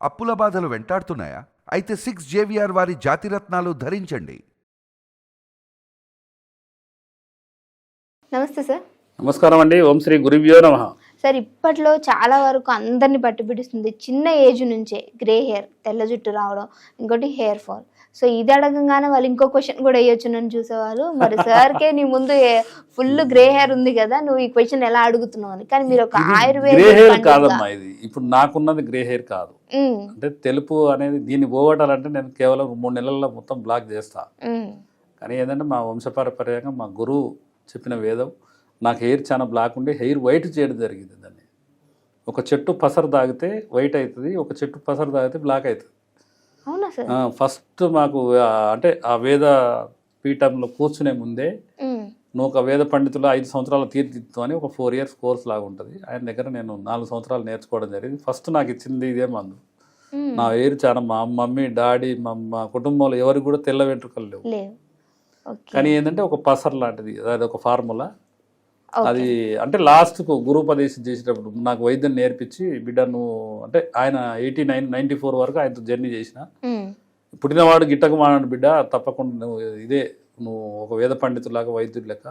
అప్పుల బాధలు వెంటాడుతున్నాయా? అయితే 6JVR వారి జాతిరత్నాలు ధరించండి. నమస్తే సార్. నమస్కారం అండి. ఓం శ్రీ గురుభ్యో నమః. సార్, ఇప్పట్లో చాలా వరకు అందరిని పట్టుబిడిస్తుంది చిన్న ఏజ్ నుంచే గ్రే హెయిర్, తెల్ల జుట్టు రావడం, ఇంకోటి హెయిర్ ఫాల్. సో ఇది అడగంగానే వాళ్ళు ఇంకో క్వశ్చన్ కూడా వేయొచ్చు నన్ను చూసేవాళ్ళు, మరి సార్కే నీ ముందు ఫుల్ గ్రే హెయిర్ ఉంది కదా, నువ్వు ఈ క్వశ్చన్ ఎలా అడుగుతున్నావు అని. కానీ మీరు ఒక గ్రే హెయిర్ కాదమ్మా, ఇది ఇప్పుడు నాకున్నది గ్రే హెయిర్ కాదు. అంటే తెలుపు అనేది దీన్ని పోగొట్టాలంటే నేను కేవలం 3 నెలల్లో మొత్తం బ్లాక్ చేస్తా. కానీ ఏంటంటే మా వంశపారపర్యంగా మా గురువు చెప్పిన వేదం, నాకు హెయిర్ చాలా బ్లాక్ ఉండి హెయిర్ వైట్ చేయడం జరిగింది. దాన్ని ఒక చెట్టు పసరు తాగితే వైట్ అవుతుంది, ఒక చెట్టు పసరు తాగితే బ్లాక్ అవుతుంది. ఫస్ట్ మాకు అంటే ఆ వేద పీఠంలో కూర్చునే ముందే నువ్వు ఒక వేద పండితులు 5 సంవత్సరాలు తీర్చిదిద్దు అని ఒక 4 years కోర్స్ లాగా ఉంటుంది. ఆయన దగ్గర నేను 4 సంవత్సరాలు నేర్చుకోవడం జరిగింది. ఫస్ట్ నాకు ఇచ్చింది ఇదే మందు. నా హెయిర్ చాలా మా మమ్మీ డాడీ మా కుటుంబంలో ఎవరికి కూడా తెల్ల వెంట్రుకలు లేవు. కానీ ఏంటంటే ఒక పసర్ లాంటిది, అది ఒక ఫార్ములా. అది అంటే లాస్ట్కు గురుపదేశం చేసేటప్పుడు నాకు వైద్యం నేర్పించి, బిడ్డ నువ్వు అంటే ఆయన 89, 94 వరకు ఆయనతో జర్నీ చేసిన, పుట్టినవాడు గిట్టకు మానాడు బిడ్డ, తప్పకుండా నువ్వు నువ్వు ఒక వేద పండితులాగా వైద్యుడు లెక్క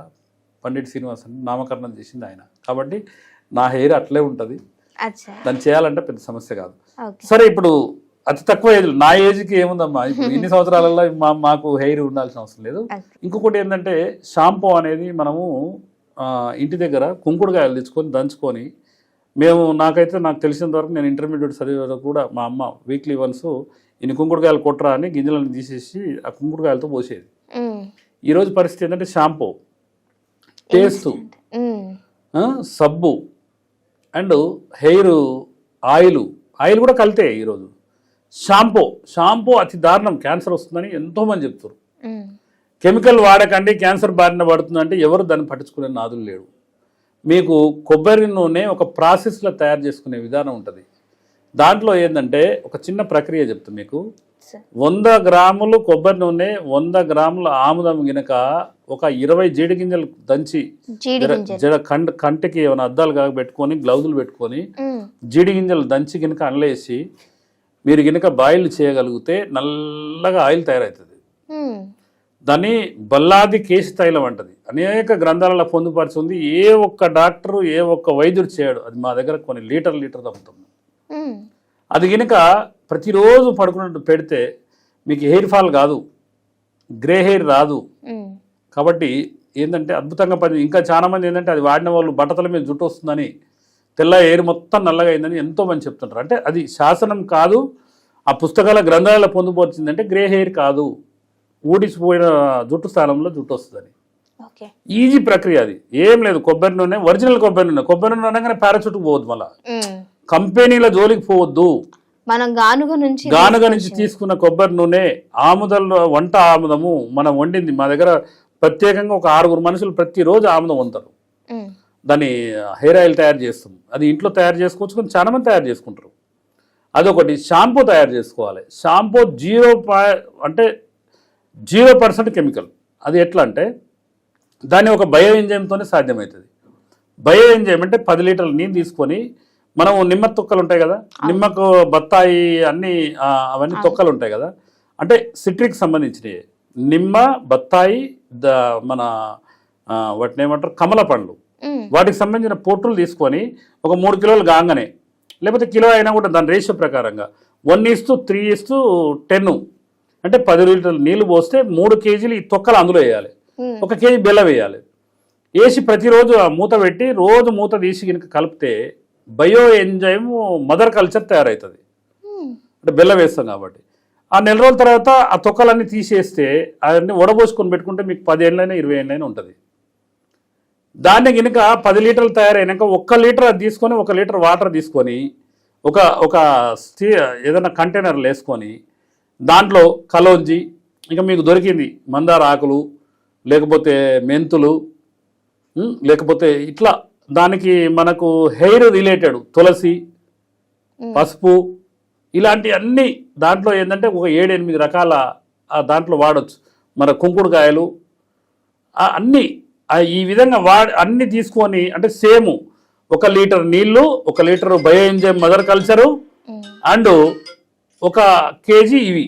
పండిట్ శ్రీనివాస్ అని నామకరణం చేసింది ఆయన. కాబట్టి నా హెయిర్ అట్లే ఉంటుంది, దాన్ని చేయాలంటే పెద్ద సమస్య కాదు. సరే, ఇప్పుడు అతి తక్కువ ఏజ్, నా ఏజ్కి ఏముందమ్మా, ఇప్పుడు ఇన్ని సంవత్సరాలలో మాకు హెయిర్ ఉండాల్సిన అవసరం లేదు. ఇంకొకటి ఏంటంటే షాంపూ అనేది మనము ఇంటి దగ్గర కుంకుడుకాయలు తెచ్చుకొని దంచుకొని, నాకు తెలిసినంత వరకు నేను ఇంటర్మీడియట్ చదివే వరకు కూడా మా అమ్మ వీక్లీ వన్స్ ఇన్ని కుంకుడుకాయలు కొట్టరా అని గింజలను తీసేసి ఆ కుంకుడుకాయలతో పోసేది. ఈరోజు పరిస్థితి ఏంటంటే షాంపూ, పేస్టు, సబ్బు అండ్ హెయిర్ ఆయిల్ కూడా కలితే. ఈరోజు షాంపూ అతి దారుణం, క్యాన్సర్ వస్తుందని ఎంతోమంది చెప్తారు. కెమికల్ వాడకండి, క్యాన్సర్ బారిన పడుతుందంటే ఎవరు దాన్ని పట్టించుకునే నాదులు లేడు. మీకు కొబ్బరి నూనె ఒక ప్రాసెస్లో తయారు చేసుకునే విధానం ఉంటుంది. దాంట్లో ఏంటంటే ఒక చిన్న ప్రక్రియ చెప్తాను మీకు. 100 గ్రాములు కొబ్బరి నూనె, 100 గ్రాముల ఆముదం గినక ఒక 20 జీడి గింజలు దంచి కంటికి ఏమైనా అద్దాలు కాక పెట్టుకొని, గ్లౌజులు పెట్టుకొని జీడి గింజలు దంచి గినక అనలేసి మీరు గినక బాయిల్ చేయగలిగితే నల్లగా ఆయిల్ తయారవుతుంది. దాన్ని బల్లాది కేశ తైలం అంటది. అనేక గ్రంథాలలో పొందుపరిచింది. ఏ ఒక్క డాక్టరు, ఏ ఒక్క వైద్యుడు చేయడు. అది మా దగ్గర కొన్ని లీటర్ తగ్గుతాం. అది గినక ప్రతిరోజు పడుకున్నట్టు పెడితే మీకు హెయిర్ ఫాల్ కాదు, గ్రే హెయిర్ రాదు. కాబట్టి ఏంటంటే అద్భుతంగా పని. ఇంకా చాలా మంది ఏంటంటే అది వాడిన వాళ్ళు బట్టతల మీద జుట్టు వస్తుందని, తెల్ల హెయిర్ మొత్తం నల్లగా అయిందని ఎంతోమంది చెప్తుంటారు. అంటే అది శాసనం కాదు, ఆ పుస్తకాల గ్రంథాలలో పొందుపరిచిందంటే గ్రే హెయిర్ కాదు, ఊడిసిపోయిన జుట్టు స్థానంలో జుట్టు వస్తుందని. ఈజీ ప్రక్రియ. అది ఏం లేదు, కొబ్బరి నూనె, ఒరిజినల్ కొబ్బరి నూనె అనగానే పారాచూట్కి పోవద్దు, మళ్ళా కంపెనీల జోలికి పోవద్దు. మనం గానుగ నుంచి తీసుకున్న కొబ్బరి నూనె, ఆముదంలో వంట ఆముదము మనం వండింది. మా దగ్గర ప్రత్యేకంగా ఒక 6 మనుషులు ప్రతిరోజు ఆముదం వంటారు. దాన్ని హెయిర్ ఆయిల్ తయారు చేస్తాం. అది ఇంట్లో తయారు చేసుకోవచ్చు, కానీ చాలా మంది తయారు చేసుకుంటారు. అదొకటి. షాంపూ తయారు చేసుకోవాలి. Shampoo 0% chemical. అది ఎట్లా అంటే దాన్ని ఒక బయో ఎంజైమ్తోనే సాధ్యమవుతుంది. బయో ఎంజైమ్ అంటే 10 లీటర్ల నీళ్ళు తీసుకొని, మనం నిమ్మ తొక్కలు ఉంటాయి కదా, నిమ్మకు బత్తాయి అవన్నీ తొక్కలు ఉంటాయి కదా, అంటే సిట్రిక్ సంబంధించినవి, నిమ్మ, బత్తాయి, మన వాటిని ఏమంటారు కమల పండ్లు, వాటికి సంబంధించిన పొట్టులు తీసుకొని ఒక 3 కిలోలు గాంగనే, లేకపోతే కిలో అయినా కూడా దాని రేషియో ప్రకారంగా 1:3:10 అంటే 10 లీటర్ల నీళ్లు పోస్తే 3 కేజీలు ఈ తొక్కలు అందులో వేయాలి. 1 కేజీ బెల్లం వేయాలి. వేసి ప్రతిరోజు ఆ మూత పెట్టి రోజు మూత తీసి కనుక కలిపితే బయో ఎంజైమ్ మదర్ కల్చర్ తయారవుతుంది. అంటే బెల్లం వేస్తాం కాబట్టి. ఆ 4 రోజుల తర్వాత ఆ తొక్కలన్నీ తీసేస్తే అవన్నీ వడబోసుకొని పెట్టుకుంటే మీకు 10 ఏళ్ళైనా 20 ఏళ్ళైనా ఉంటుంది. దాన్ని కనుక 10 లీటర్లు తయారైనాక 1 లీటర్ అది తీసుకొని 1 లీటర్ వాటర్ తీసుకొని ఒక ఏదైనా కంటైనర్లు వేసుకొని దాంట్లో కలోంజి, ఇంకా మీకు దొరికింది మందార ఆకులు, లేకపోతే మెంతులు, లేకపోతే ఇట్లా దానికి మనకు హెయిర్ రిలేటెడ్ తులసి, పసుపు, ఇలాంటి అన్నీ దాంట్లో ఏంటంటే ఒక 7-8 రకాల దాంట్లో వాడచ్చు. మన కుంకుడుకాయలు అన్నీ ఈ విధంగా అన్నీ తీసుకొని, అంటే సేమ్ 1 లీటర్ నీళ్లు, 1 litre bio enzyme mother culture and 1 KG ఇవి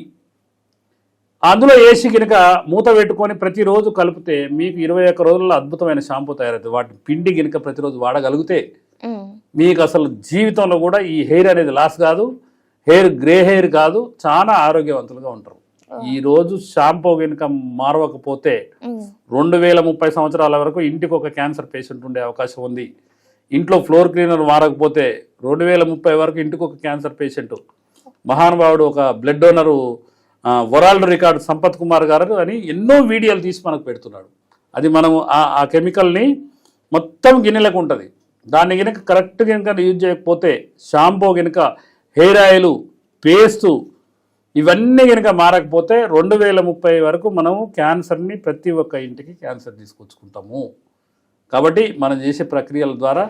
అందులో వేసి కనుక మూత పెట్టుకొని ప్రతిరోజు కలిపితే మీకు 21 రోజుల్లో అద్భుతమైన షాంపూ తయారవుతుంది. వాటి పిండి కనుక ప్రతిరోజు వాడగలిగితే మీకు అసలు జీవితంలో కూడా ఈ హెయిర్ అనేది లాస్ కాదు, గ్రే హెయిర్ కాదు, చాలా ఆరోగ్యవంతులుగా ఉంటారు. ఈ రోజు షాంపూ కనుక మారవకపోతే 2030 సంవత్సరాల వరకు ఇంటికి ఒక క్యాన్సర్ పేషెంట్ ఉండే అవకాశం ఉంది. ఇంట్లో ఫ్లోర్ క్లీనర్ మారకపోతే 2030 వరకు ఇంటికి ఒక క్యాన్సర్ పేషెంట్. మహానుభావుడు ఒక blood donor world record Sampath Kumar గారు అని ఎన్నో వీడియోలు తీసి మనకు పెడుతున్నాడు. అది మనం ఆ కెమికల్ని మొత్తం గిన్నెలకు ఉంటుంది. దాన్ని కనుక కరెక్ట్ కనుక యూజ్ చేయకపోతే షాంపూ కనుక హెయిర్ ఆయిల్ పేస్టు ఇవన్నీ కనుక మారకపోతే 2030 వరకు మనము క్యాన్సర్ని ప్రతి ఒక్క ఇంటికి క్యాన్సర్ తీసుకొచ్చుకుంటాము. కాబట్టి మనం చేసే ప్రక్రియల ద్వారా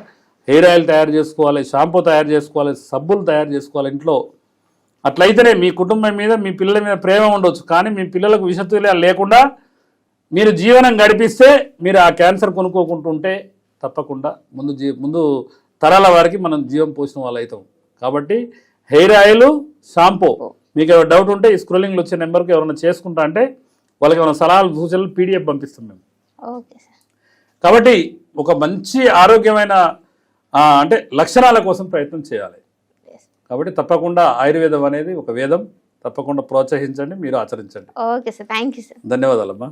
హెయిర్ ఆయిల్ తయారు చేసుకోవాలి, షాంపూ తయారు చేసుకోవాలి, సబ్బులు తయారు చేసుకోవాలి ఇంట్లో. అట్లయితేనే మీ కుటుంబం మీద మీ పిల్లల మీద ప్రేమ ఉండొచ్చు, కానీ మీ పిల్లలకు విషతుల్యాలు లేకుండా మీరు జీవనం గడిపిస్తే మీరు ఆ క్యాన్సర్ కొనుక్కోకుంటుంటే తప్పకుండా ముందు తరాల వారికి మనం జీవం పోసిన వాళ్ళు అవుతాం. కాబట్టి హెయిర్ ఆయిల్, షాంపూ మీకు ఏమైనా డౌట్ ఉంటే ఈ స్క్రోలింగ్లో వచ్చే నెంబర్కి ఎవరైనా చేసుకుంటా అంటే వాళ్ళకి ఏమైనా సలహాలు సూచనలు PDF పంపిస్తాం మేము. Okay sir. కాబట్టి ఒక మంచి ఆరోగ్యమైన అంటే లక్షణాల కోసం ప్రయత్నం చేయాలి. కాబట్టి తప్పకుండా ఆయుర్వేదం అనేది ఒక వేదం. తప్పకుండా ప్రోత్సహించండి, మీరు ఆచరించండి. Okay sir, thank you sir. ధన్యవాదాలమ్మా.